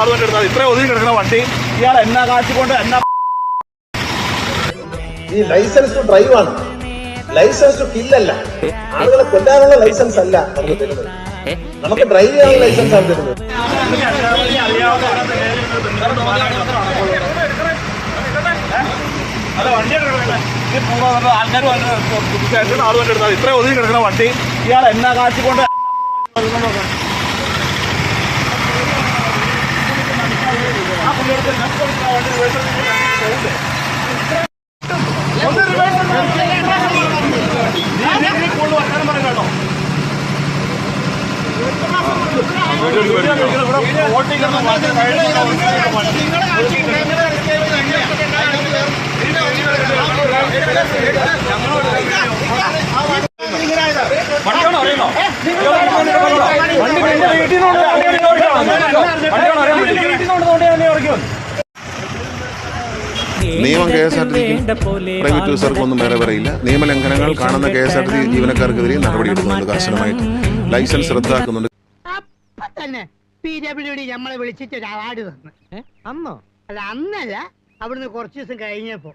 ഇത്ര ഒതുങ്ങി കിടക്കുന്ന വണ്ടി ഇയാൾ എന്നാ കാശുകൊണ്ട് എന്നാ ഈ ലൈസൻസ് ടു ഡ്രൈവ് ആണ്, ലൈസൻസ് ടു കില്ലല്ല. ആളുകളെ കൊല്ലാനുള്ള ലൈസൻസ് അല്ല നമുക്ക് തരുന്നത്, നമുക്ക് ഡ്രൈവ് ചെയ്യാനുള്ള ലൈസൻസ് ആണ് തരുന്നത്. ആൾക്കാർ ഇത്ര ഒതുങ്ങി കിടക്കുന്ന വണ്ടി ഇയാൾ എന്നാ കാശുകൊണ്ട് നിയമം KSRTC പ്രൈവറ്റ് യൂസർക്കൊന്നും വേറെ പറയില്ല. നിയമലംഘനങ്ങൾ കാണുന്ന KSRTC ജീവനക്കാർക്കെതിരെ നടപടിയെടുക്കുന്നുണ്ട് കർശനമായിട്ട്. ലൈസൻസ് റദ്ദാക്കുന്നുണ്ട്. നമ്മളെ വിളിച്ചിട്ട് ഒരു അവാർഡ് തന്നു. അന്നോ? അല്ല, അന്നല്ല, അവിടുന്ന് കുറച്ച് ദിവസം കഴിഞ്ഞപ്പോ